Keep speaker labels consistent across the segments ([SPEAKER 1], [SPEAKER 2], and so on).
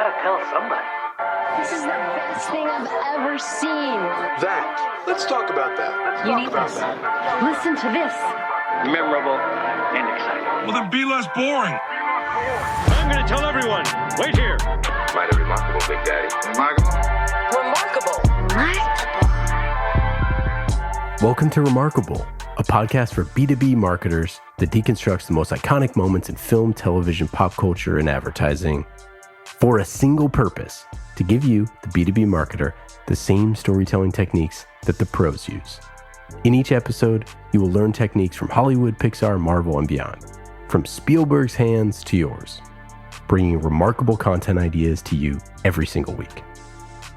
[SPEAKER 1] gotta tell somebody.
[SPEAKER 2] This is the best thing I've ever seen.
[SPEAKER 3] Let's talk about that.
[SPEAKER 2] You need this. Listen to this.
[SPEAKER 1] Memorable and exciting.
[SPEAKER 4] Well, then be less boring.
[SPEAKER 5] I'm going to tell everyone. Wait here.
[SPEAKER 3] Mighty remarkable, Big Daddy. Remarkable?
[SPEAKER 6] Welcome to Remarkable, a podcast for B2B marketers that deconstructs the most iconic moments in film, television, pop culture, and advertising for a single purpose: to give you, the B2B marketer, the same storytelling techniques that the pros use. In each episode, you will learn techniques from Hollywood, Pixar, Marvel, and beyond, from Spielberg's hands to yours, bringing remarkable content ideas to you every single week.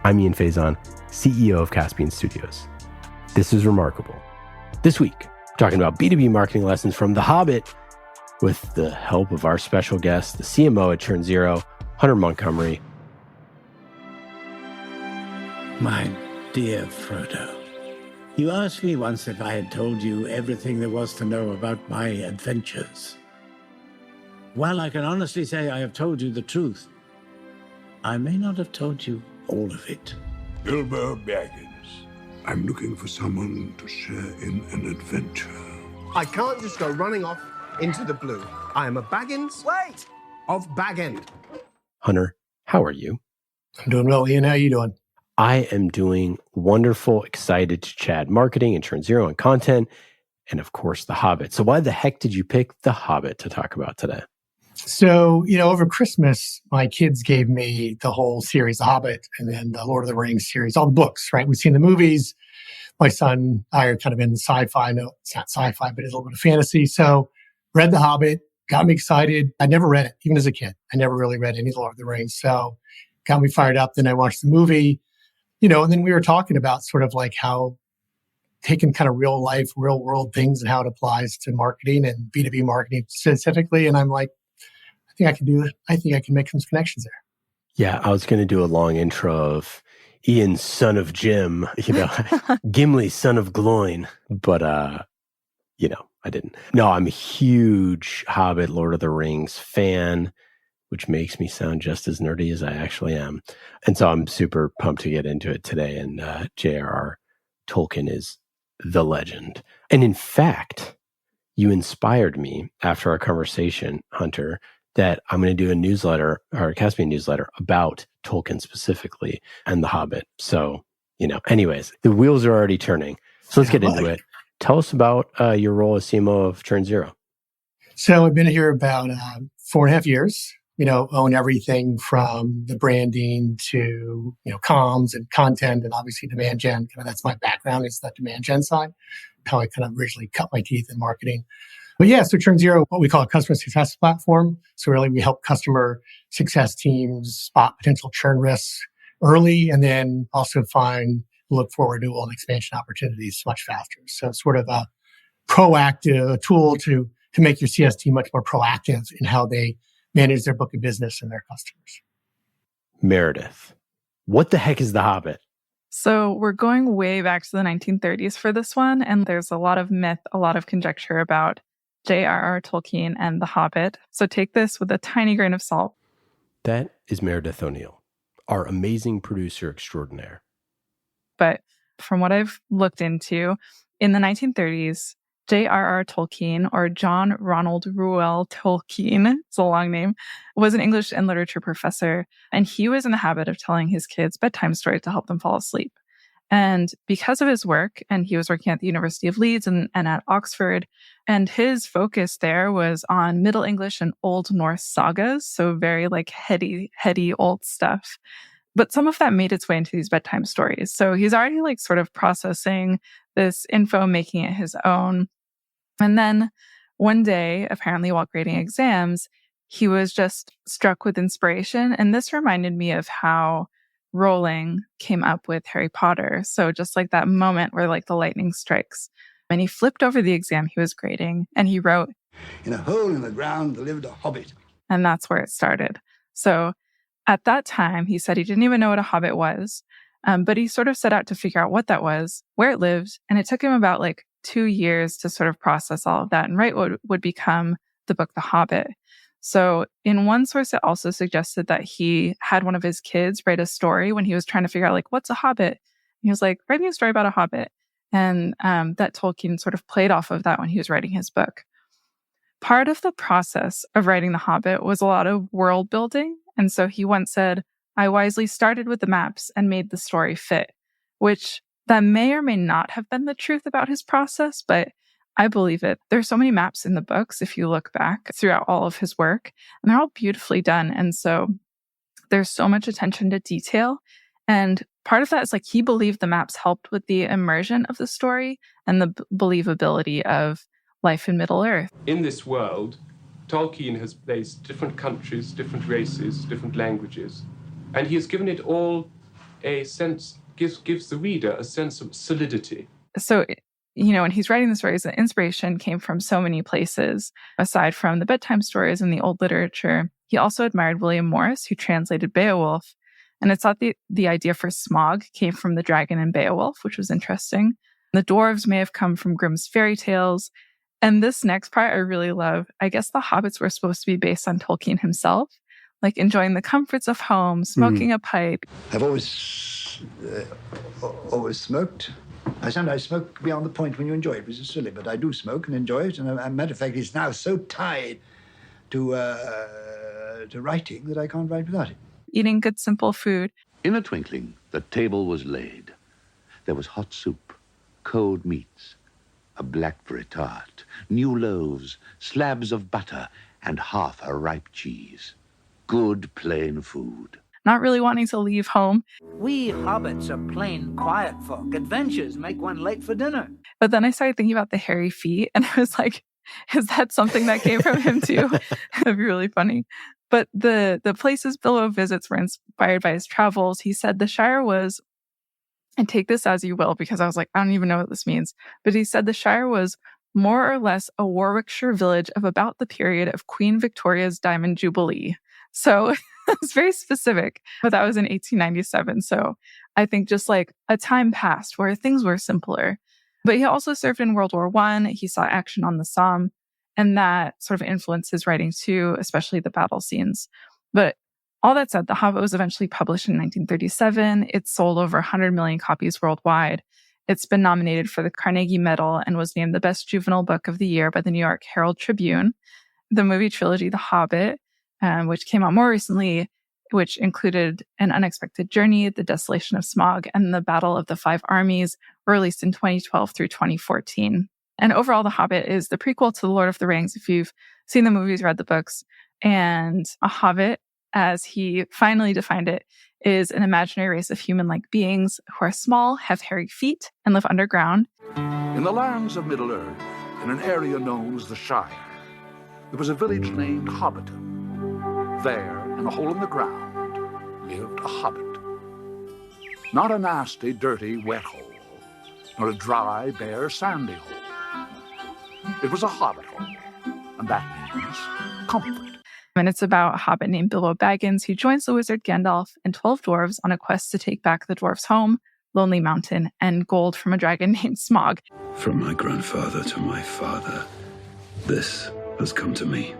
[SPEAKER 6] I'm Ian Faison, CEO of Caspian Studios. This is Remarkable. This week, talking about B2B marketing lessons from The Hobbit with the help of our special guest, the CMO at ChurnZero, Hunter Montgomery.
[SPEAKER 7] My dear Frodo, you asked me once if I had told you everything there was to know about my adventures. While I can honestly say I have told you the truth, I may not have told you all of it.
[SPEAKER 8] Bilbo Baggins. I'm looking for someone to share in an adventure.
[SPEAKER 9] I can't just go running off into the blue. I am a Baggins of Bag-End.
[SPEAKER 6] Hunter, how are you?
[SPEAKER 10] I'm doing well, Ian. How are you doing?
[SPEAKER 6] I am doing wonderful, excited to chat marketing and ChurnZero and content, and of course, The Hobbit. So why the heck did you pick The Hobbit to talk about today?
[SPEAKER 10] So, over Christmas, my kids gave me the whole series, The Hobbit, and then the Lord of the Rings series, all the books, right? We've seen the movies. My son and I are kind of in sci-fi. No, it's not sci-fi, but it's a little bit of fantasy. So read The Hobbit, got me excited. I never read it, even as a kid. I never really read any Lord of the Rings. So got me fired up. Then I watched the movie, and then we were talking about sort of like how taking kind of real life, real world things and how it applies to marketing and B2B marketing specifically. And I'm like, I think I can do it. I think I can make some connections there.
[SPEAKER 6] Yeah, I was going to do a long intro of Ian, son of Jim, Gimli, son of Gloin, but, I didn't. No, I'm a huge Hobbit, Lord of the Rings fan, which makes me sound just as nerdy as I actually am. And so I'm super pumped to get into it today. And J.R.R. Tolkien is the legend. And in fact, you inspired me after our conversation, Hunter, that I'm going to do a newsletter or a Caspian newsletter about Tolkien specifically and The Hobbit. So, anyways, the wheels are already turning. So let's get into it. Tell us about your role as CMO of ChurnZero.
[SPEAKER 10] So I've been here about 4.5 years, own everything from the branding to, comms and content and obviously demand gen. That's my background, is that demand gen side, how I kind of originally cut my teeth in marketing. But yeah, so ChurnZero, what we call a customer success platform. So really we help customer success teams spot potential churn risks early and then also look for renewal and expansion opportunities much faster. So it's sort of a proactive tool to make your CS team much more proactive in how they manage their book of business and their customers.
[SPEAKER 6] Meredith, what the heck is The Hobbit?
[SPEAKER 11] So we're going way back to the 1930s for this one, and there's a lot of myth, a lot of conjecture about J.R.R. Tolkien and The Hobbit. So take this with a tiny grain of salt.
[SPEAKER 6] That is Meredith O'Neill, our amazing producer extraordinaire.
[SPEAKER 11] But from what I've looked into, in the 1930s, J.R.R. Tolkien, or John Ronald Reuel Tolkien, it's a long name, was an English and literature professor, and he was in the habit of telling his kids bedtime stories to help them fall asleep. And because of his work, and he was working at the University of Leeds and at Oxford, and his focus there was on Middle English and Old Norse sagas, so very heady old stuff. But some of that made its way into these bedtime stories. So he's already sort of processing this info, making it his own. And then one day, apparently while grading exams, he was just struck with inspiration. And this reminded me of how Rowling came up with Harry Potter. So just like that moment where the lightning strikes. And he flipped over the exam he was grading and he wrote,
[SPEAKER 8] In a hole in the ground there lived a hobbit.
[SPEAKER 11] And that's where it started. So at that time, he said he didn't even know what a hobbit was. But he sort of set out to figure out what that was, where it lived. And it took him about 2 years to sort of process all of that and write what would become the book, The Hobbit. So in one source, it also suggested that he had one of his kids write a story when he was trying to figure out, like, what's a hobbit? And he was like, write me a story about a hobbit. And that Tolkien sort of played off of that when he was writing his book. Part of the process of writing The Hobbit was a lot of world building. And so he once said, I wisely started with the maps and made the story fit, which that may or may not have been the truth about his process, but I believe it. There's so many maps in the books if you look back throughout all of his work, and they're all beautifully done. And so there's so much attention to detail. And part of that is like he believed the maps helped with the immersion of the story and the believability of life in Middle-earth.
[SPEAKER 4] In this world, Tolkien has placed different countries, different races, different languages, and he has given it all a sense, gives the reader a sense of solidity.
[SPEAKER 11] So, when he's writing the stories, the inspiration came from so many places. Aside from the bedtime stories and the old literature, he also admired William Morris, who translated Beowulf. And it's thought the idea for Smaug came from the dragon in Beowulf, which was interesting. The dwarves may have come from Grimm's fairy tales. And this next part I really love. I guess the hobbits were supposed to be based on Tolkien himself, like enjoying the comforts of home, smoking a pipe.
[SPEAKER 12] I've always smoked. I sometimes smoke beyond the point when you enjoy it, which is silly, but I do smoke and enjoy it. And as a matter of fact, it's now so tied to writing that I can't write without it.
[SPEAKER 11] Eating good, simple food.
[SPEAKER 13] In a twinkling, the table was laid. There was hot soup, cold meats, a blackberry tart, new loaves, slabs of butter, and half a ripe cheese. Good plain food.
[SPEAKER 11] Not really wanting to leave home.
[SPEAKER 14] We hobbits are plain, quiet folk. Adventures make one late for dinner.
[SPEAKER 11] But then I started thinking about the hairy feet, and I was like, is that something that came from him too? That'd be really funny. But the places Bilbo visits were inspired by his travels. He said the Shire was, and take this as you will, because I was like, I don't even know what this means. But he said the Shire was more or less a Warwickshire village of about the period of Queen Victoria's Diamond Jubilee. So it's very specific, but that was in 1897. So I think just like a time passed where things were simpler. But he also served in World War I. He saw action on the Somme, and that sort of influenced his writing too, especially the battle scenes. But all that said, The Hobbit was eventually published in 1937. It sold over 100 million copies worldwide. It's been nominated for the Carnegie Medal and was named the best juvenile book of the year by the New York Herald Tribune. The movie trilogy, The Hobbit, which came out more recently, which included An Unexpected Journey, The Desolation of Smaug, and The Battle of the Five Armies, were released in 2012 through 2014. And overall, The Hobbit is the prequel to The Lord of the Rings, if you've seen the movies, read the books. And a hobbit, as he finally defined it, is an imaginary race of human-like beings who are small, have hairy feet, and live underground.
[SPEAKER 15] In the lands of Middle-earth, in an area known as the Shire, there was a village named Hobbiton. There, in a hole in the ground, lived a hobbit. Not a nasty, dirty, wet hole, nor a dry, bare, sandy hole. It was a hobbit hole, and that means comfort.
[SPEAKER 11] And it's about a hobbit named Bilbo Baggins who joins the wizard Gandalf and 12 dwarves on a quest to take back the dwarves' home, Lonely Mountain, and gold from a dragon named Smaug.
[SPEAKER 8] From my grandfather to my father, this has come to me.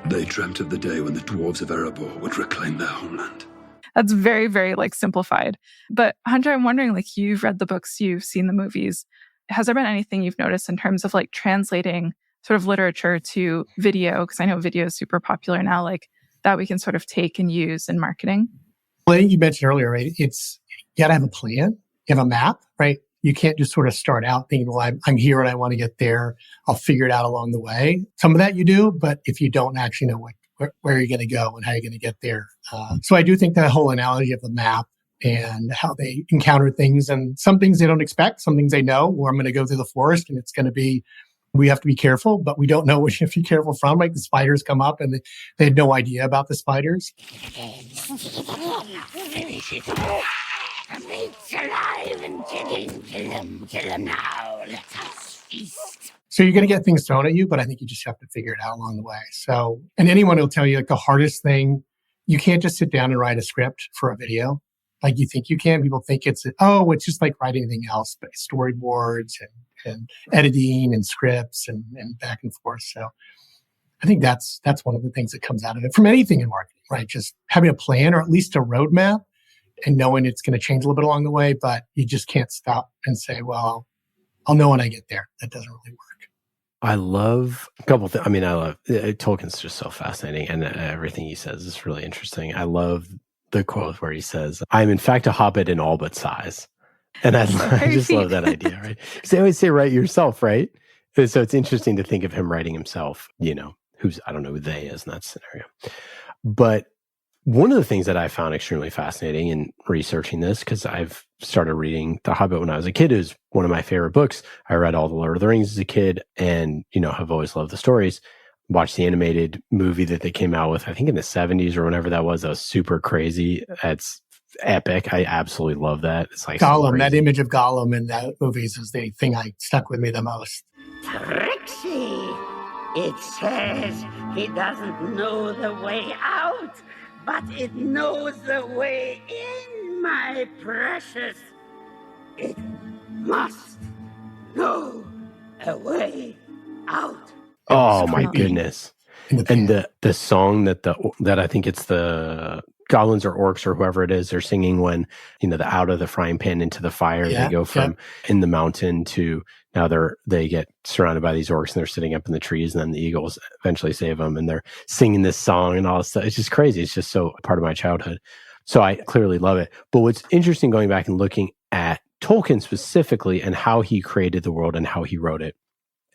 [SPEAKER 8] They dreamt of the day when the dwarves of Erebor would reclaim their homeland.
[SPEAKER 11] That's very, very simplified. But Hunter, I'm wondering, you've read the books, you've seen the movies. Has there been anything you've noticed in terms of translating sort of literature to video? Because I know video is super popular now, that we can sort of take and use in marketing.
[SPEAKER 10] Well, I think you mentioned earlier, right? You got to have a plan. You have a map, right? You can't just sort of start out thinking, well, I'm here and I want to get there. I'll figure it out along the way. Some of that you do, but if you don't actually know where you're going to go and how you're going to get there. So I do think that whole analogy of the map and how they encounter things, and some things they don't expect, some things they know, or I'm going to go through the forest and it's going to be, we have to be careful, but we don't know what you have to be careful from. The spiders come up and they had no idea about the spiders.
[SPEAKER 16] Finish it off. The meat's alive and kill him now. Let us feast.
[SPEAKER 10] So you're going to get things thrown at you, but I think you just have to figure it out along the way. So, and anyone will tell you the hardest thing, you can't just sit down and write a script for a video like you think you can. People think it's just like writing anything else, but storyboards and editing and scripts and back and forth. So I think that's one of the things that comes out of it from anything in marketing, right? Just having a plan or at least a roadmap and knowing it's going to change a little bit along the way, but you just can't stop and say, well, I'll know when I get there. That doesn't really work.
[SPEAKER 6] I love a couple things. I mean, I love Tolkien's just so fascinating, and everything he says is really interesting. I love the quote where he says, "I'm in fact a hobbit in all but size," and I just love that idea, right? Because they always say, "Write yourself," right? So it's interesting to think of him writing himself. I don't know who they is in that scenario, but one of the things that I found extremely fascinating in researching this, because I've started reading The Hobbit when I was a kid, is one of my favorite books. I read all the Lord of the Rings as a kid and, have always loved the stories. Watched the animated movie that they came out with, I think in the 70s or whenever that was super crazy. It's epic. I absolutely love that. It's like
[SPEAKER 10] Gollum, that image of Gollum in that movies is the thing I stuck with me the most.
[SPEAKER 16] Trixie! It says he doesn't know the way out, but it knows the way in, my precious. It must know a way out.
[SPEAKER 6] Oh my goodness! And the song that I think it's the goblins or orcs or whoever it is, they're singing when the out of the frying pan into the fire. They go from in the mountain to now they get surrounded by these orcs and they're sitting up in the trees, and then the eagles eventually save them, and they're singing this song and all this stuff. It's just crazy. It's just so part of my childhood. So I clearly love it. But what's interesting going back and looking at Tolkien specifically and how he created the world and how he wrote it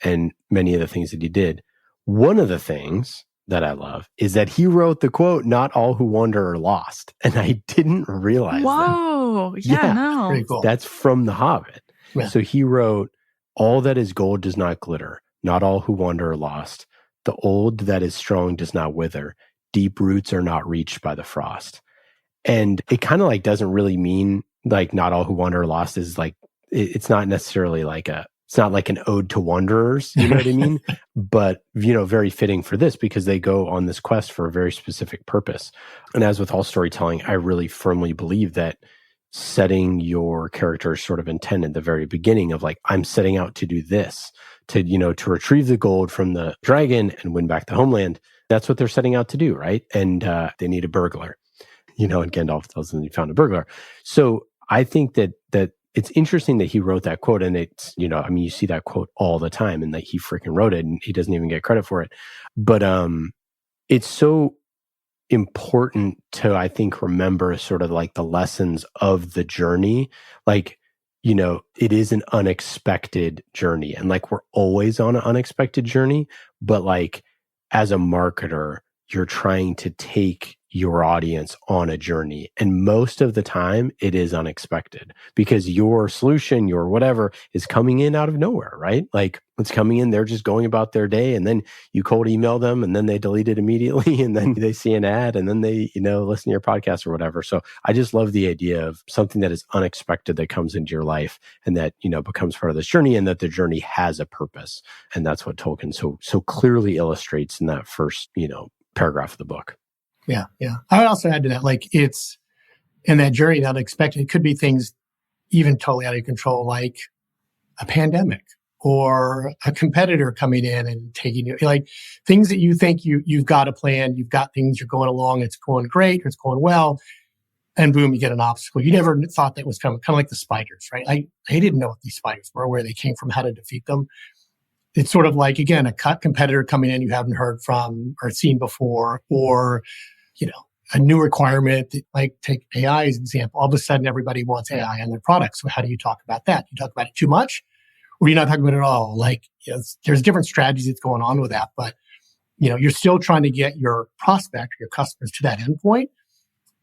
[SPEAKER 6] and many of the things that he did, one of the things that I love is that he wrote the quote, "Not all who wander are lost." And I didn't realize
[SPEAKER 11] Whoa.
[SPEAKER 6] that.
[SPEAKER 11] Yeah, no.
[SPEAKER 10] Pretty cool.
[SPEAKER 6] That's from The Hobbit.
[SPEAKER 10] Yeah.
[SPEAKER 6] So he wrote, "All that is gold does not glitter. Not all who wander are lost. The old that is strong does not wither. Deep roots are not reached by the frost." And it kind of doesn't really mean not all who wander are lost is it's not necessarily it's not like an ode to wanderers, you know what I mean? But, very fitting for this because they go on this quest for a very specific purpose. And as with all storytelling, I really firmly believe that setting your character's sort of intent at the very beginning of I'm setting out to do this, to retrieve the gold from the dragon and win back the homeland. That's what they're setting out to do, right? And they need a burglar, and Gandalf tells them he found a burglar. So I think that it's interesting that he wrote that quote, and it's, you see that quote all the time, and that he freaking wrote it, and he doesn't even get credit for it. But it's so important to, I think, remember sort of the lessons of the journey. It is an unexpected journey, and we're always on an unexpected journey. But as a marketer, you're trying to take your audience on a journey. And most of the time it is unexpected because your solution, your whatever is coming in out of nowhere, right? It's coming in, they're just going about their day, and then you cold email them, and then they delete it immediately, and then they see an ad, and then they, listen to your podcast or whatever. So I just love the idea of something that is unexpected that comes into your life and that, becomes part of this journey, and that the journey has a purpose. And that's what Tolkien so clearly illustrates in that first, paragraph of the book.
[SPEAKER 10] Yeah. I would also add to that, it's in that journey, the unexpected. It could be things even totally out of control, like a pandemic or a competitor coming in and taking you, things that you think you've got a plan, you've got things, you're going along, it's going great, or it's going well, and boom, you get an obstacle. You never thought that was coming, kind of like the spiders, right? I didn't know what these spiders were, where they came from, how to defeat them. It's sort of again, a competitor coming in you haven't heard from or seen before, or, a new requirement, take AI as an example. All of a sudden, everybody wants AI on their products. So how do you talk about that? You talk about it too much, or you're not talking about it at all? There's different strategies that's going on with that, but, you're still trying to get your prospect or your customers to that endpoint.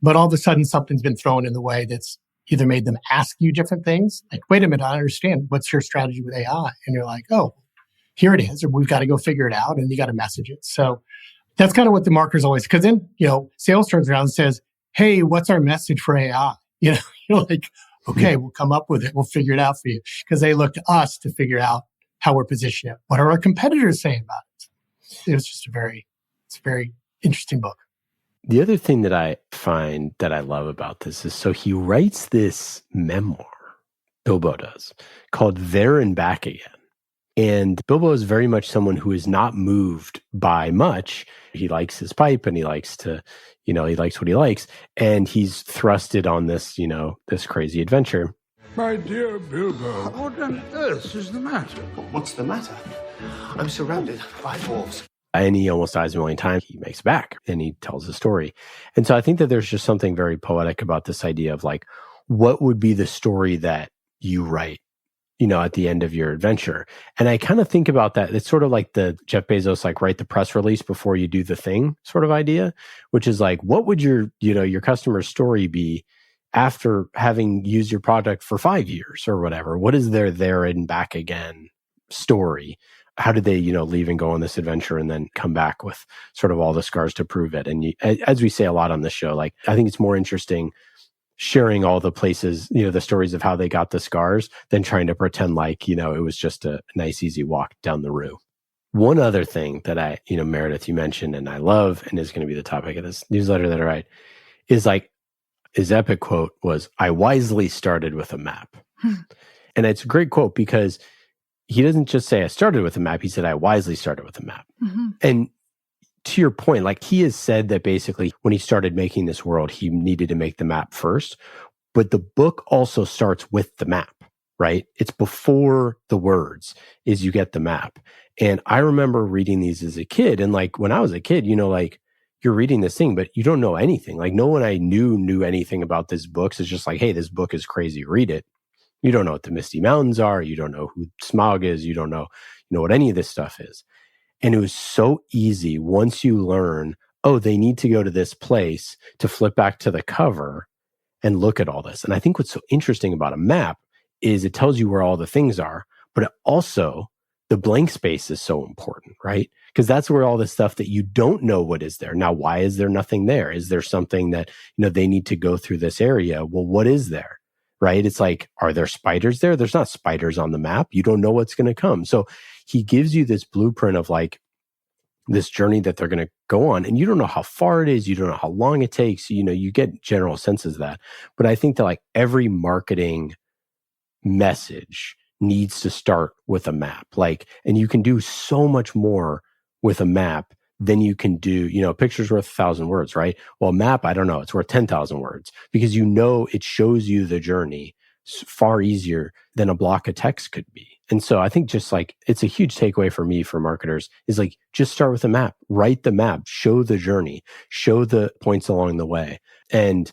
[SPEAKER 10] But all of a sudden, something's been thrown in the way that's either made them ask you different things. Wait a minute, I understand. What's your strategy with AI? And you're like, oh, here it is, or we've got to go figure it out, and you got to message it. So that's kind of what the marketers always, because then, sales turns around and says, hey, what's our message for AI? You're like, okay, we'll come up with it. We'll figure it out for you. Because they look to us to figure out how we're positioning it. What are our competitors saying about it? It's just it's a very interesting book.
[SPEAKER 6] The other thing that I find that I love about this is, so he writes this memoir, Bilbo does, called There and Back Again. And Bilbo is very much someone who is not moved by much. He likes his pipe and he likes to, he likes what he likes. And he's thrusted on this, this crazy adventure.
[SPEAKER 8] My dear Bilbo.
[SPEAKER 12] What on earth is the matter?
[SPEAKER 9] What's the matter? I'm surrounded by dwarves.
[SPEAKER 6] And he almost dies a million times. He makes it back and he tells the story. And so I think that there's just something very poetic about this idea of like, what would be the story that you write, at the end of your adventure? And I kind of think about that. It's sort of like the Jeff Bezos, like write the press release before you do the thing sort of idea, which is like, what would your customer's story be after having used your product for 5 years or whatever? What is their there and back again story? How did they, leave and go on this adventure and then come back with sort of all the scars to prove it? And as we say a lot on this show, like, I think it's more interesting sharing all the places, the stories of how they got the scars than trying to pretend like, it was just a nice, easy walk down the rue. One other thing that Meredith, you mentioned, and I love, and is going to be the topic of this newsletter that I write, is like, his epic quote was, "I wisely started with a map." And it's a great quote because he doesn't just say, "I started with a map." He said, "I wisely started with a map." Mm-hmm. And to your point, like he has said that basically when he started making this world, he needed to make the map first. But the book also starts with the map, right? It's before the words is you get the map. And I remember reading these as a kid. And like when I was a kid, like you're reading this thing, but you don't know anything. Like no one I knew anything about this book. It's just like, hey, this book is crazy. Read it. You don't know what the Misty Mountains are. You don't know who Smaug is. You don't know, what any of this stuff is. And it was so easy once you learn, oh, they need to go to this place to flip back to the cover and look at all this. And I think what's so interesting about a map is it tells you where all the things are, but it also, the blank space is so important, right? Because that's where all the stuff that you don't know what is there. Now, why is there nothing there? Is there something that, they need to go through this area? Well, what is there? Right? It's like, are there spiders there? There's not spiders on the map. You don't know what's going to come. So he gives you this blueprint of like this journey that they're going to go on. And you don't know how far it is. You don't know how long it takes. You get general senses of that. But I think that like every marketing message needs to start with a map. Like, and you can do so much more with a map than you can do, picture's worth 1,000 words, right? Well, a map, I don't know, it's worth 10,000 words because it shows you the journey far easier than a block of text could be. And so I think just like, it's a huge takeaway for me, for marketers, is like, just start with a map, write the map, show the journey, show the points along the way. And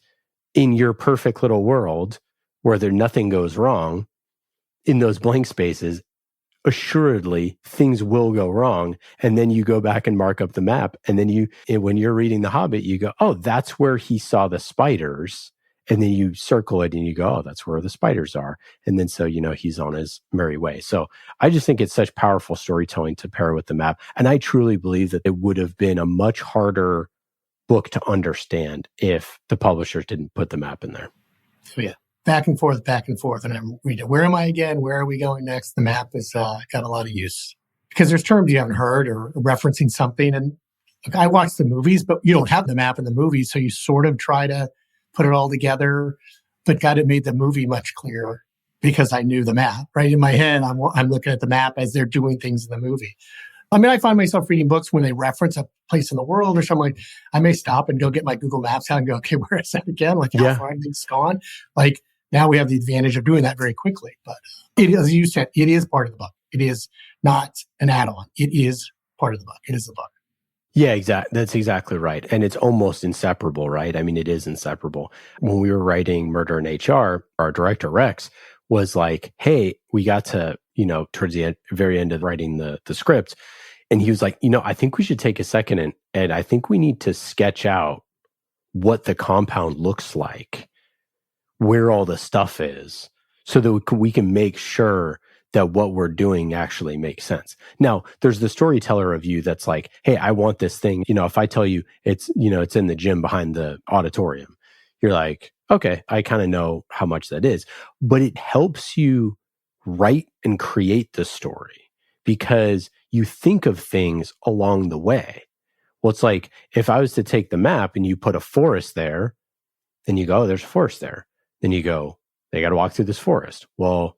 [SPEAKER 6] in your perfect little world where nothing goes wrong, in those blank spaces, assuredly things will go wrong. And then you go back and mark up the map. And then when you're reading The Hobbit, you go, oh, that's where he saw the spiders. And then you circle it and you go, oh, that's where the spiders are. And then so, he's on his merry way. So I just think it's such powerful storytelling to pair with the map. And I truly believe that it would have been a much harder book to understand if the publishers didn't put the map in there.
[SPEAKER 10] So yeah. Back and forth. And I'm reading, where am I again? Where are we going next? The map has got a lot of use because there's terms you haven't heard or referencing something. And I watched the movies, but you don't have the map in the movie. So you sort of try to put it all together. But God, it made the movie much clearer because I knew the map, right? In my head, I'm looking at the map as they're doing things in the movie. I mean, I find myself reading books when they reference a place in the world or something. Like, I may stop and go get my Google Maps out and go, okay, where is that again? Like, how far everything's gone? Like, now we have the advantage of doing that very quickly. But as you said, it is part of the book. It is not an add-on. It is part of the book. It is the book.
[SPEAKER 6] Yeah, exactly. That's exactly right. And it's almost inseparable, right? I mean, it is inseparable. When we were writing Murder in HR, our director, Rex, was like, hey, we got to, towards the very end of writing the script. And he was like, I think we should take a second and I think we need to sketch out what the compound looks like, where all the stuff is, so that we can make sure that what we're doing actually makes sense. Now, there's the storyteller of you that's like, hey, I want this thing. If I tell you it's in the gym behind the auditorium, you're like, okay, I kind of know how much that is. But it helps you write and create the story because you think of things along the way. Well, it's like if I was to take the map and you put a forest there, then you go, oh, there's a forest there. Then you go, they got to walk through this forest. Well,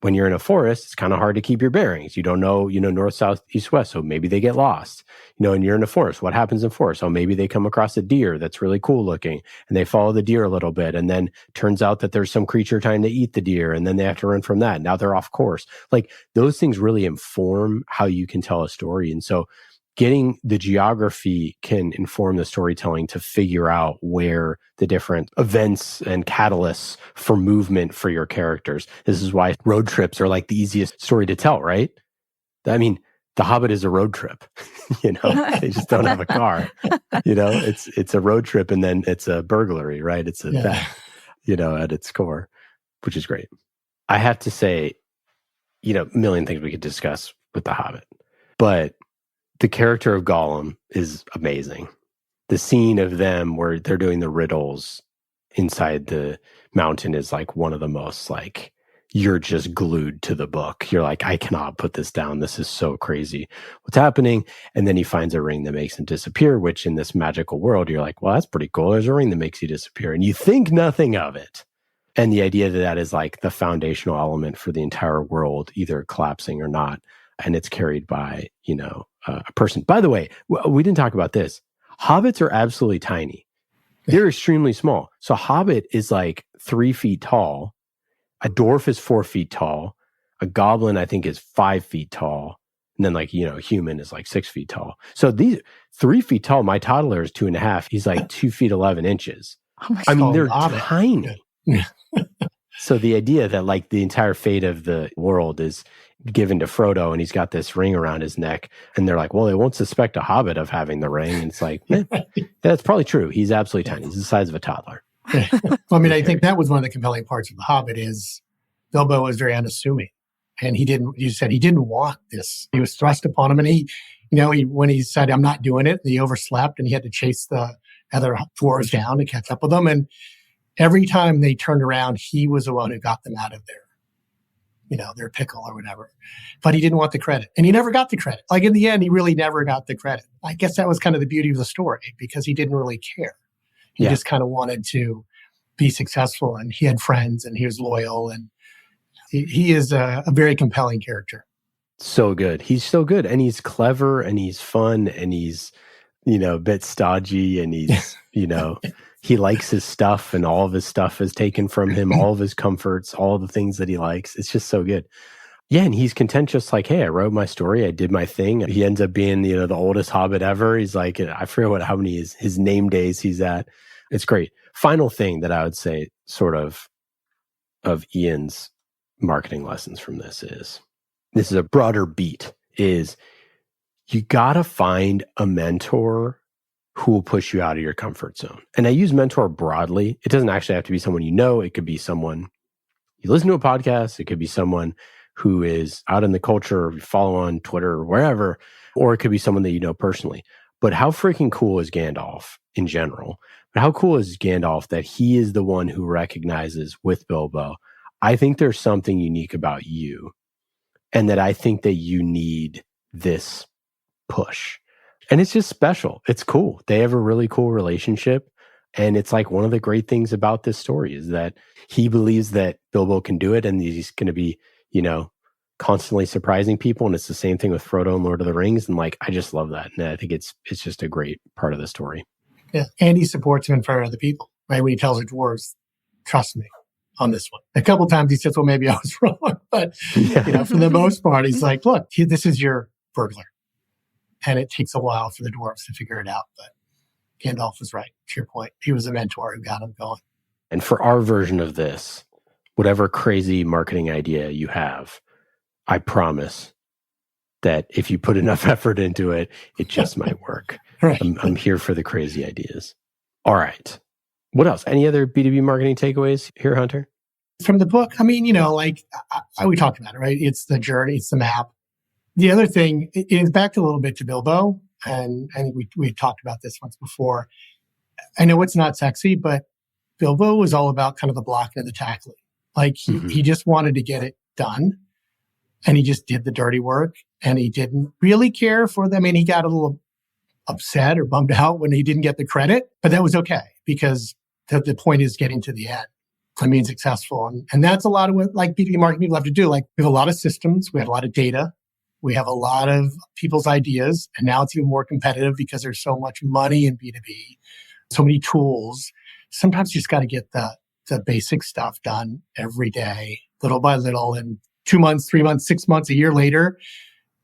[SPEAKER 6] when you're in a forest, it's kind of hard to keep your bearings. You don't know, north, south, east, west. So maybe they get lost, and you're in a forest. What happens in forest? Oh, maybe they come across a deer that's really cool looking and they follow the deer a little bit. And then turns out that there's some creature trying to eat the deer. And then they have to run from that. Now they're off course. Like those things really inform how you can tell a story. And so getting the geography can inform the storytelling to figure out where the different events and catalysts for movement for your characters. This is why road trips are like the easiest story to tell, right? I mean, The Hobbit is a road trip. They just don't have a car. It's a road trip and then it's a burglary, right? It's a theft, at its core, which is great. I have to say, a million things we could discuss with The Hobbit, but the character of Gollum is amazing. The scene of them where they're doing the riddles inside the mountain is like one of the most like, you're just glued to the book. You're like, I cannot put this down. This is so crazy. What's happening? And then he finds a ring that makes him disappear, which in this magical world, you're like, well, that's pretty cool. There's a ring that makes you disappear. And you think nothing of it. And the idea that is like the foundational element for the entire world, either collapsing or not. And it's carried by, a person. By the way, we didn't talk about this. Hobbits are absolutely tiny. They're extremely small. So Hobbit is like 3 feet tall. A dwarf is 4 feet tall. A goblin, I think, is 5 feet tall. And then a human is like 6 feet tall. So these 3 feet tall, my toddler is 2.5. He's like 2 feet 11 inches. I mean, they're tiny. So the idea that like the entire fate of the world is given to Frodo and he's got this ring around his neck and they're like, well, they won't suspect a hobbit of having the ring. And it's like, that's probably true. He's absolutely tiny. He's the size of a toddler.
[SPEAKER 10] Well, I mean, I think that was one of the compelling parts of The Hobbit is Bilbo was very unassuming. And you said he didn't want this. He was thrust upon him. And he, when he said, I'm not doing it, he overslept and he had to chase the other dwarves down to catch up with them. And every time they turned around, he was the one who got them out of their pickle or whatever. But he didn't want the credit. And he never got the credit. Like in the end, he really never got the credit. I guess that was kind of the beauty of the story because he didn't really care. He just kind of wanted to be successful and he had friends and he was loyal and he is a very compelling character.
[SPEAKER 6] So good. He's so good. And he's clever and he's fun and he's, a bit stodgy and he's, he likes his stuff and all of his stuff is taken from him, all of his comforts, all the things that he likes. It's just so good. Yeah, and he's content just like, hey, I wrote my story, I did my thing. He ends up being, the oldest hobbit ever. He's like, I forget how many his name days he's at. It's great. Final thing that I would say sort of Ian's marketing lessons from this is a broader beat, is you got to find a mentor who will push you out of your comfort zone. And I use mentor broadly. It doesn't actually have to be someone you know. It could be someone you listen to a podcast. It could be someone who is out in the culture or you follow on Twitter or wherever, or it could be someone that you know personally. But how freaking cool is Gandalf in general? But how cool is Gandalf that he is the one who recognizes with Bilbo, I think there's something unique about you and that I think that you need this push. And it's just special. It's cool. They have a really cool relationship. And it's like one of the great things about this story is that he believes that Bilbo can do it and he's going to be, constantly surprising people. And it's the same thing with Frodo and Lord of the Rings. And like, I just love that. And I think it's just a great part of the story.
[SPEAKER 10] Yeah. And he supports him in front of other people, right? When he tells the dwarves, trust me on this one. A couple of times he says, well, maybe I was wrong. But, for the most part, he's like, look, this is your burglar. And it takes a while for the dwarves to figure it out. But Gandalf was right, to your point. He was a mentor who got him going.
[SPEAKER 6] And for our version of this, whatever crazy marketing idea you have, I promise that if you put enough effort into it, it just might work.
[SPEAKER 10] Right.
[SPEAKER 6] I'm here for the crazy ideas. All right. What else? Any other B2B marketing takeaways here, Hunter?
[SPEAKER 10] From the book, I mean, we talked about it, right? It's the journey, it's the map. The other thing, it is back a little bit to Bilbo, and I think we talked about this once before. I know it's not sexy, but Bilbo was all about kind of the blocking and the tackling. Like he just wanted to get it done, and he just did the dirty work, and he didn't really care for them. I mean, he got a little upset or bummed out when he didn't get the credit, but that was okay because the point is getting to the end. and being successful. And that's a lot of what like B2B marketing people have to do. Like we have a lot of systems, we have a lot of data, we have a lot of people's ideas, and now it's even more competitive because there's so much money in B2B, so many tools. Sometimes you just got to get the basic stuff done every day, little by little, and 2 months, 3 months, 6 months, a year later,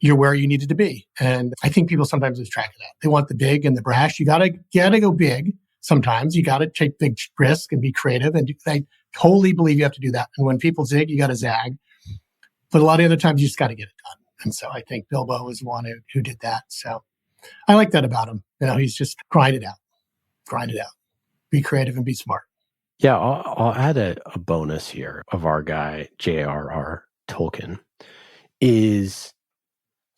[SPEAKER 10] you're where you needed to be. And I think people sometimes lose track of that. They want the big and the brash. You gotta go big. Sometimes you gotta take big risk and be creative. And I totally believe you have to do that. And when people zig, you gotta zag. But a lot of other times you just gotta get it done. And so I think Bilbo was one who did that. So I like that about him. He's just grind it out, be creative and be smart.
[SPEAKER 6] Yeah, I'll add a bonus here of our guy, J.R.R. Tolkien, is,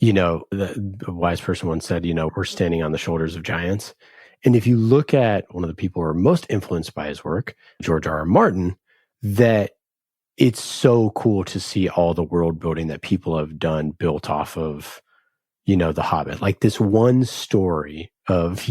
[SPEAKER 6] the wise person once said, we're standing on the shoulders of giants. And if you look at one of the people who are most influenced by his work, George R.R. Martin, that it's so cool to see all the world building that people have done built off of, The Hobbit. Like this one story of,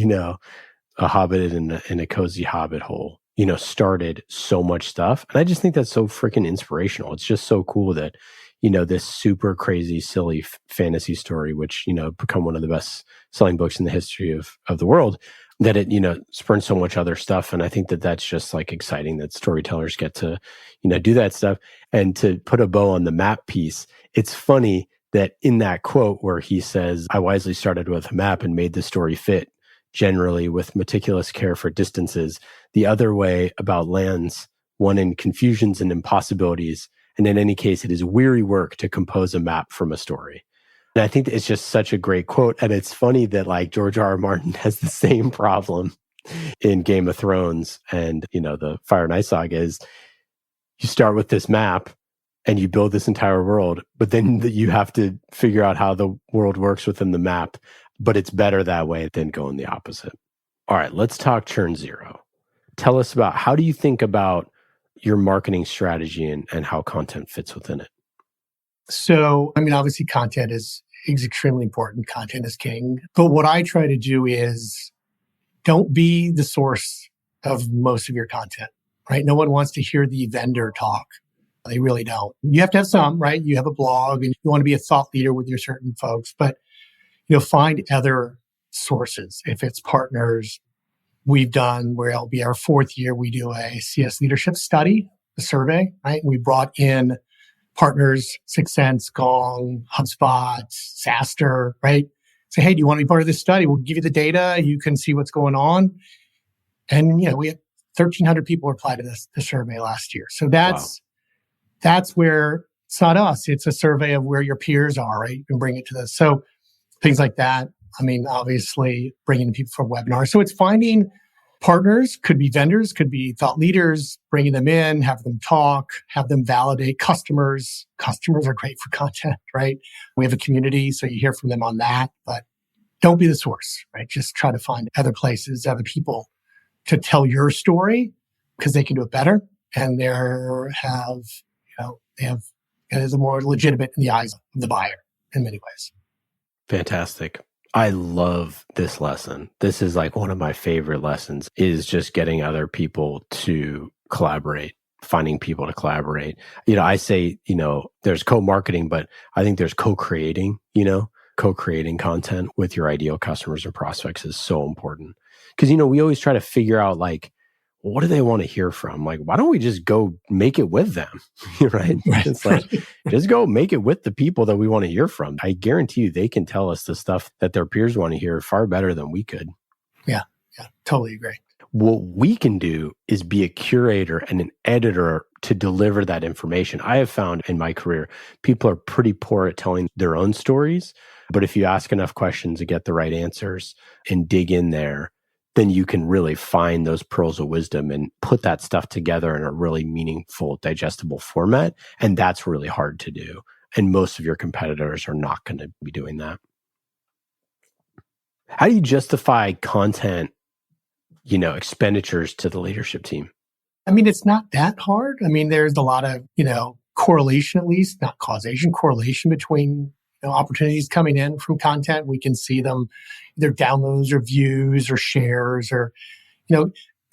[SPEAKER 6] a hobbit in a cozy hobbit hole, started so much stuff. And I just think that's so freaking inspirational. It's just so cool that, this super crazy, silly fantasy story, which, become one of the best selling books in the history of the world, that it, spurns so much other stuff. And I think that that's just like exciting that storytellers get to, do that stuff. And to put a bow on the map piece, it's funny that in that quote where he says, I wisely started with a map and made the story fit generally with meticulous care for distances, the other way about lands, one in confusions and impossibilities. And in any case, it is weary work to compose a map from a story. And I think it's just such a great quote. And it's funny that like George R.R. Martin has the same problem in Game of Thrones and, the Fire and Ice Saga is you start with this map and you build this entire world, but then you have to figure out how the world works within the map. But it's better that way than going the opposite. All right, let's talk ChurnZero. Tell us about how do you think about your marketing strategy and how content fits within it?
[SPEAKER 10] So, obviously content is extremely important. Content is king. But what I try to do is don't be the source of most of your content, right? No one wants to hear the vendor talk. They really don't. You have to have some, right? You have a blog and you want to be a thought leader with your certain folks, but find other sources. If it's partners, we've done, where it'll be our 4th year, we do a CS leadership study, a survey, right? We brought in partners, 6 Sense, Gong, HubSpot, SaaStr, right? Say, hey, do you want to be part of this study? We'll give you the data. You can see what's going on. And, we had 1,300 people reply to the survey last year. So that's where it's not us. It's a survey of where your peers are, right? You can bring it to this. So things like that. Obviously bringing people for webinars. So it's finding partners, could be vendors, could be thought leaders, bringing them in, have them talk, have them validate customers. Customers are great for content, right? We have a community, so you hear from them on that, but don't be the source, right? Just try to find other places, other people to tell your story because they can do it better. And it is more legitimate in the eyes of the buyer in many ways.
[SPEAKER 6] Fantastic. I love this lesson. This is like one of my favorite lessons is just getting other people to collaborate, finding people to collaborate. I say, there's co-marketing, but I think there's co-creating, co-creating content with your ideal customers and prospects is so important. Because, we always try to figure out like, what do they want to hear from? Like, why don't we just go make it with them? Right? It's like, just go make it with the people that we want to hear from. I guarantee you they can tell us the stuff that their peers want to hear far better than we could.
[SPEAKER 10] Yeah, totally agree.
[SPEAKER 6] What we can do is be a curator and an editor to deliver that information. I have found in my career, people are pretty poor at telling their own stories. But if you ask enough questions to get the right answers and dig in there, then you can really find those pearls of wisdom and put that stuff together in a really meaningful, digestible format. And that's really hard to do. And most of your competitors are not going to be doing that. How do you justify content, expenditures to the leadership team?
[SPEAKER 10] It's not that hard. There's a lot of, correlation, at least, not causation, correlation between opportunities coming in from content. We can see them, either downloads or views or shares or,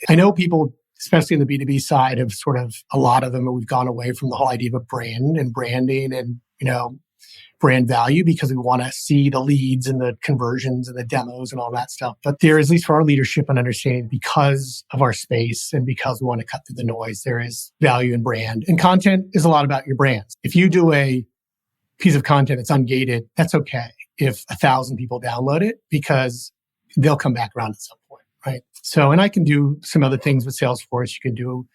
[SPEAKER 10] I know people especially in the B2B side, of sort of a lot of them, we've gone away from the whole idea of a brand and branding and, brand value, because we want to see the leads and the conversions and the demos and all that stuff. But there is, at least for our leadership and understanding, because of our space and because we want to cut through the noise, there is value in brand. And content is a lot about your brands. If you do a piece of content that's ungated, that's okay if 1,000 people download it, because they'll come back around at some point, right? So, and I can do some other things with Salesforce. You can do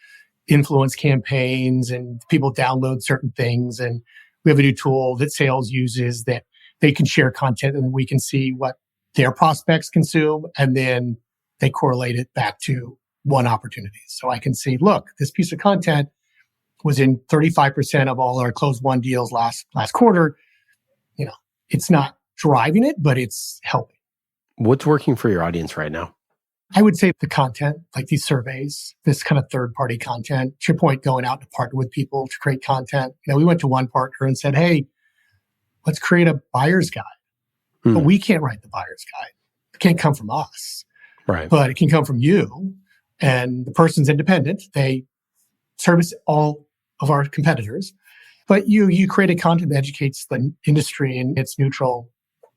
[SPEAKER 10] influence campaigns and people download certain things. And we have a new tool that sales uses that they can share content and we can see what their prospects consume. And then they correlate it back to one opportunity. So I can see, look, this piece of content was in 35% of all our closed won deals last quarter. It's not driving it, but it's helping.
[SPEAKER 6] What's working for your audience right now?
[SPEAKER 10] I would say the content, like these surveys, this kind of third-party content. To your point, going out to partner with people to create content. We went to one partner and said, hey, let's create a buyer's guide. But we can't write the buyer's guide. It can't come from us.
[SPEAKER 6] Right.
[SPEAKER 10] But it can come from you. And the person's independent. They service all of our competitors. But you create a content that educates the industry and it's neutral.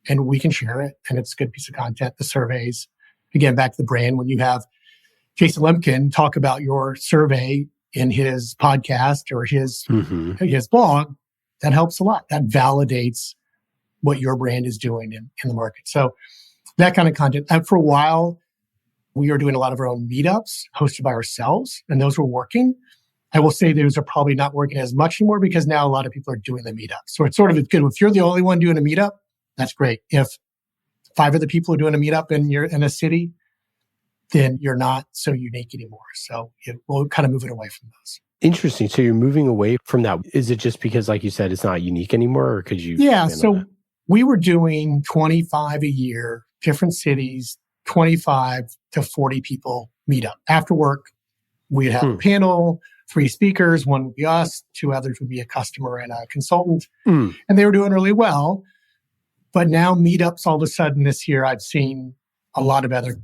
[SPEAKER 10] And we can share it. And it's a good piece of content. The surveys. Again, back to the brand, when you have Jason Lemkin talk about your survey in his podcast or his blog, that helps a lot. That validates what your brand is doing in the market. So that kind of content. And for a while, we were doing a lot of our own meetups hosted by ourselves, and those were working. I will say those are probably not working as much anymore because now a lot of people are doing the meetup. So it's sort of good. If you're the only one doing a meetup, that's great. If 5 other people are doing a meetup and you're in a city, then you're not so unique anymore. So we'll kind of move it away from those.
[SPEAKER 6] Interesting. So you're moving away from that. Is it just because, like you said, it's not unique anymore, or could you?
[SPEAKER 10] Yeah. So we were doing 25 a year, different cities, 25 to 40 people meetup. After work, we'd have a panel, 3 speakers. One would be us, 2 others would be a customer and a consultant. And they were doing really well. But now meetups, all of a sudden this year, I've seen a lot of other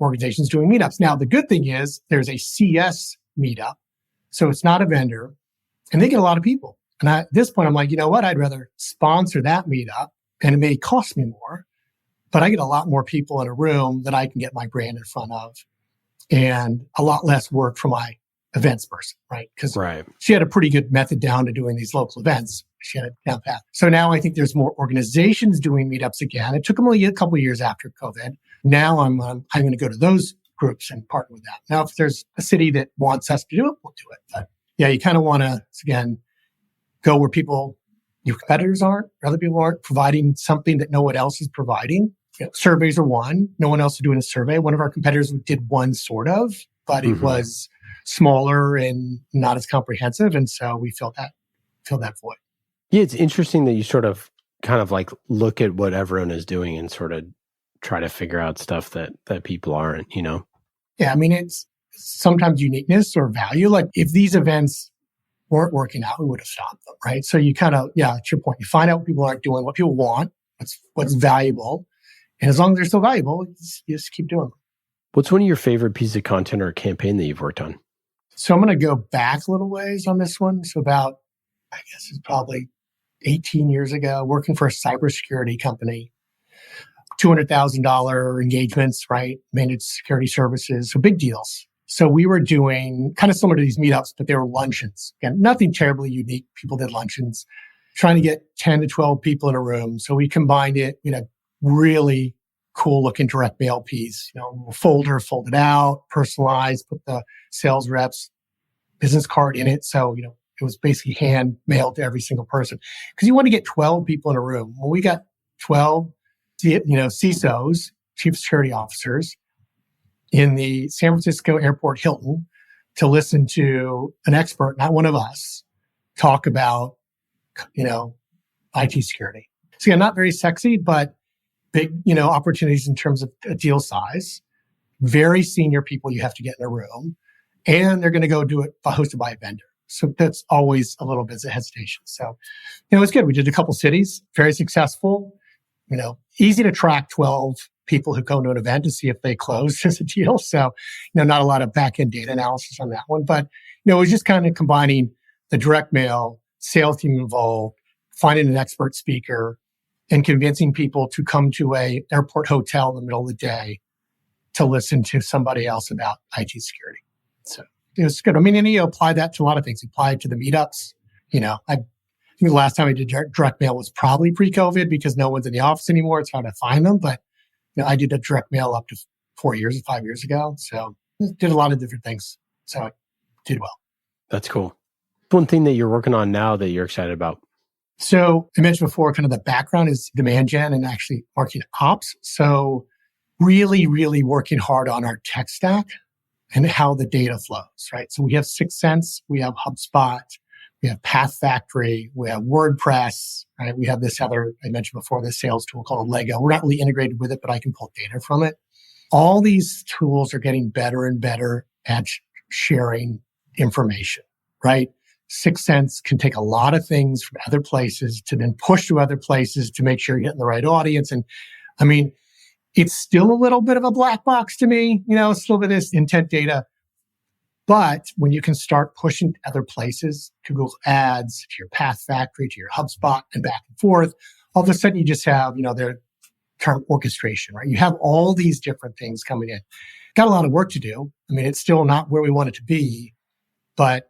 [SPEAKER 10] organizations doing meetups. Now, the good thing is there's a CS meetup. So it's not a vendor. And they get a lot of people. And at this point, I'm like, you know what? I'd rather sponsor that meetup. And it may cost me more. But I get a lot more people in a room that I can get my brand in front of. And a lot less work for my events person, right? Because she had a pretty good method down to doing these local events. She had it down pat. So now I think there's more organizations doing meetups again. It took them only a couple of years after COVID. Now I'm going to go to those groups and partner with that. Now, if there's a city that wants us to do it, we'll do it. But yeah, you kind of want to, again, go where your competitors aren't, other people aren't, providing something that no one else is providing. Surveys are one. No one else is doing a survey. One of our competitors did one sort of, but it was smaller and not as comprehensive. And so we filled that void.
[SPEAKER 6] Yeah, it's interesting that you sort of kind of like look at what everyone is doing and sort of try to figure out stuff that people aren't,
[SPEAKER 10] Yeah, I mean, it's sometimes uniqueness or value. Like if these events weren't working out, we would have stopped them, right? So you kind of, to your point, you find out what people aren't doing, what people want, what's valuable. And as long as they're still valuable, you just keep doing them.
[SPEAKER 6] What's one of your favorite pieces of content or campaign that you've worked on?
[SPEAKER 10] So I'm going to go back a little ways on this one. So about, I guess it's probably 18 years ago, working for a cybersecurity company, $200,000 engagements, right? Managed security services, so big deals. So we were doing kind of similar to these meetups, but they were luncheons. Again, nothing terribly unique. People did luncheons, trying to get 10 to 12 people in a room. So we combined it, really cool looking direct mail piece, folder folded out, personalized, put the sales reps business card in it. So, it was basically hand mailed to every single person because you want to get 12 people in a room. Well, we got 12, CISOs, chief security officers in the San Francisco Airport Hilton to listen to an expert, not one of us, talk about, IT security. So yeah, not very sexy, but big, opportunities in terms of a deal size. Very senior people you have to get in a room, and they're going to go do it hosted by a vendor. So that's always a little bit of hesitation. So, it's good. We did a couple cities, very successful. easy to track 12 people who come to an event to see if they closed as a deal. So, not a lot of back-end data analysis on that one. But, it was just kind of combining the direct mail, sales team involved, finding an expert speaker, and convincing people to come to a airport hotel in the middle of the day to listen to somebody else about IT security. So it was good. I mean, and you apply that to a lot of things. You apply it to the meetups. I think the last time I did direct mail was probably pre-COVID because no one's in the office anymore. It's hard to find them. But I did a direct mail up to 5 years ago. So did a lot of different things. So I did well.
[SPEAKER 6] That's cool. One thing that you're working on now that you're excited about?
[SPEAKER 10] So I mentioned before, kind of the background is demand gen and actually marketing ops. So really, really working hard on our tech stack and how the data flows, right? So we have 6 Sense, we have HubSpot, we have Path Factory, we have WordPress, right? We have this other, I mentioned before, this sales tool called Lego. We're not really integrated with it, but I can pull data from it. All these tools are getting better and better at sharing information, right? 6 Sense can take a lot of things from other places to then push to other places to make sure you're hitting the right audience. And I mean, it's still a little bit of a black box to me, it's still a bit of this intent data. But when you can start pushing to other places, to Google Ads, to your Path Factory, to your HubSpot, and back and forth, all of a sudden you just have, their term orchestration, right? You have all these different things coming in. Got a lot of work to do. I mean, it's still not where we want it to be, but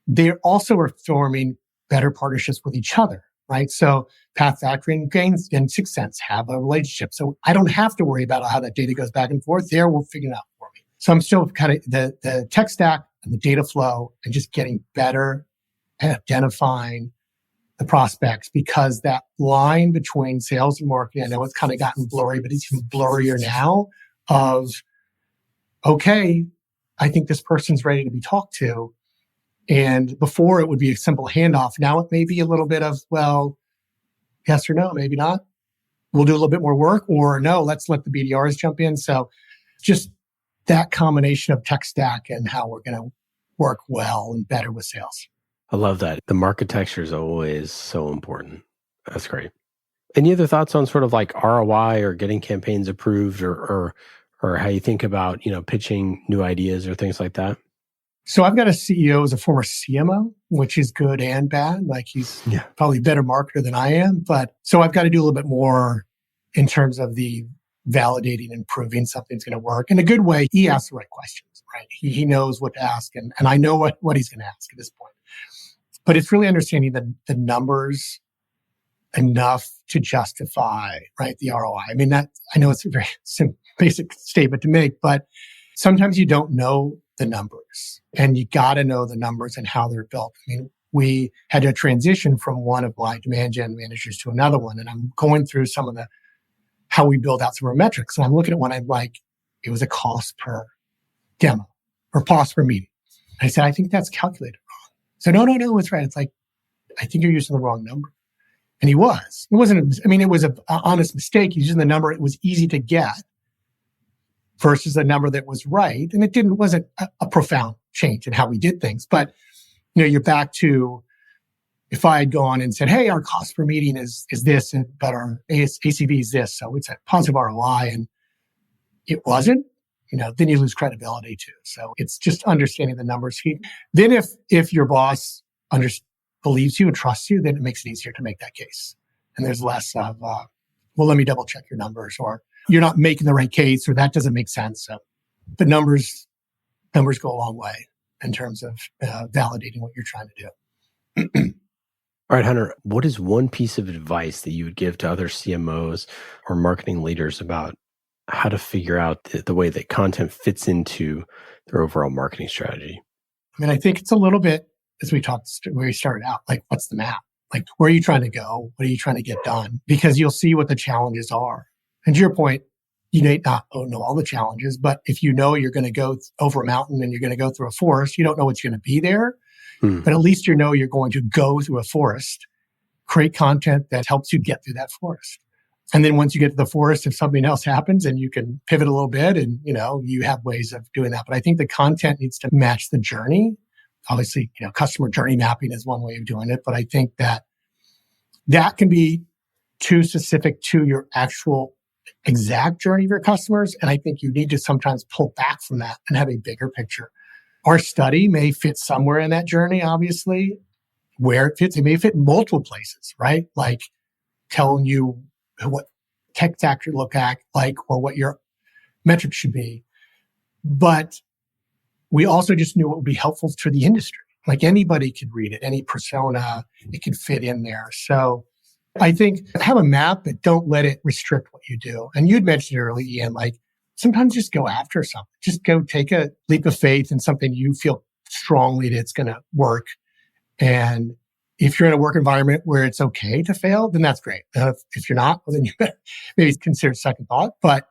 [SPEAKER 10] they also are forming better partnerships with each other, right? So Path Factory and 6 Sense have a relationship. So I don't have to worry about how that data goes back and forth. They're figuring it out for me. So I'm still kind of the tech stack and the data flow and just getting better at identifying the prospects, because that line between sales and marketing, I know it's kind of gotten blurry, but it's even blurrier now of, okay, I think this person's ready to be talked to. And before it would be a simple handoff. Now it may be a little bit of, well, yes or no, maybe not. We'll do a little bit more work, or no, let's let the BDRs jump in. So just that combination of tech stack and how we're going to work well and better with sales.
[SPEAKER 6] I love that. The architecture is always so important. That's great. Any other thoughts on sort of like ROI or getting campaigns approved or how you think about, pitching new ideas or things like that?
[SPEAKER 10] So I've got a CEO who's a former CMO, which is good and bad. Like he's probably a better marketer than I am. But so I've got to do a little bit more in terms of the validating and proving something's going to work. In a good way, he asks the right questions, right? He knows what to ask, and I know what he's going to ask at this point. But it's really understanding the numbers enough to justify, right, the ROI. I mean, I know it's a very basic statement to make, but sometimes you don't know the numbers, and you got to know the numbers and how they're built. I mean, we had to transition from one of my demand gen managers to another one, and I'm going through some of how we build out some of our metrics. And I'm looking at one, I'm like, it was a cost per demo or cost per meeting. I said, I think that's calculated wrong. So no, it's right. It's like, I think you're using the wrong number. And he was. It wasn't, it was an honest mistake. He's using the number it was easy to get versus the number that was right. And it wasn't a profound change in how we did things. But, you're back to, if I had gone and said, hey, our cost per meeting is this, but our ACV is this, so it's a positive ROI, and it wasn't, then you lose credibility too. So it's just understanding the numbers. Then if your boss believes you and trusts you, then it makes it easier to make that case. And there's less of, well, let me double check your numbers, or you're not making the right case, or that doesn't make sense. So, but numbers go a long way in terms of validating what you're trying to do.
[SPEAKER 6] All right, Hunter, what is one piece of advice that you would give to other CMOs or marketing leaders about how to figure out the way that content fits into their overall marketing strategy?
[SPEAKER 10] I think it's a little bit, as we started out, like, what's the map? Like, where are you trying to go? What are you trying to get done? Because you'll see what the challenges are. And to your point, you may not know all the challenges, but if you know you're going to go over a mountain and you're going to go through a forest, you don't know what's going to be there. But at least you're going to go through a forest, create content that helps you get through that forest. And then once you get to the forest, if something else happens, and you can pivot a little bit, and you have ways of doing that. But I think the content needs to match the journey. Obviously, customer journey mapping is one way of doing it, but I think that can be too specific to your actual exact journey of your customers. And I think you need to sometimes pull back from that and have a bigger picture. Our study may fit somewhere in that journey, obviously. Where it fits, it may fit in multiple places, right? Like telling you what tech stack should look like or what your metrics should be. But we also just knew what would be helpful to the industry. Like anybody could read it, any persona, it could fit in there. So I think have a map, but don't let it restrict what you do. And you'd mentioned earlier, Ian, like sometimes just go after something. Just go take a leap of faith in something you feel strongly that it's going to work. And if you're in a work environment where it's okay to fail, then that's great. If you're not, well, then you better maybe consider second thought. But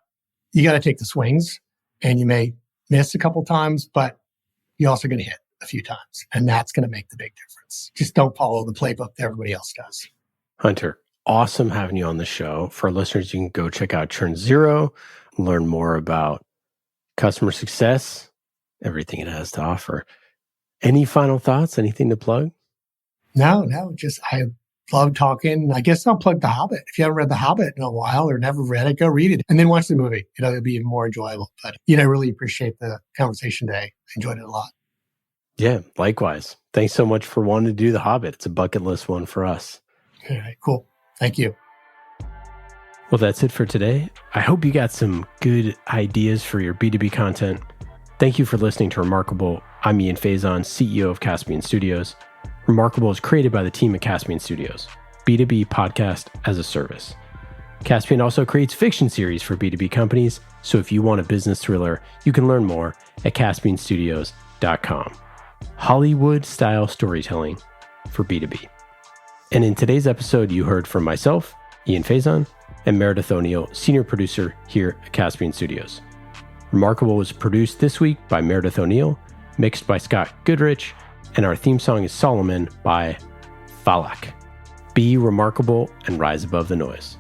[SPEAKER 10] you got to take the swings, and you may miss a couple times, but you're also going to hit a few times. And that's going to make the big difference. Just don't follow the playbook that everybody else does.
[SPEAKER 6] Hunter, awesome having you on the show. For our listeners, you can go check out ChurnZero, learn more about customer success, everything it has to offer. Any final thoughts? Anything to plug? No, just I love talking. I guess I'll plug The Hobbit. If you haven't read The Hobbit in a while or never read it, go read it and then watch the movie. It'll be even more enjoyable. But, I really appreciate the conversation today. I enjoyed it a lot. Yeah, likewise. Thanks so much for wanting to do The Hobbit. It's a bucket list one for us. All right, cool. Thank you. Well, that's it for today. I hope you got some good ideas for your B2B content. Thank you for listening to Remarkable. I'm Ian Faison, CEO of Caspian Studios. Remarkable is created by the team at Caspian Studios, B2B podcast as a service. Caspian also creates fiction series for B2B companies, so if you want a business thriller, you can learn more at caspianstudios.com. Hollywood-style storytelling for B2B. And in today's episode, you heard from myself, Ian Faison, and Meredith O'Neill, senior producer here at Caspian Studios. Remarkable was produced this week by Meredith O'Neill, mixed by Scott Goodrich, and our theme song is Solomon by Falak. Be remarkable and rise above the noise.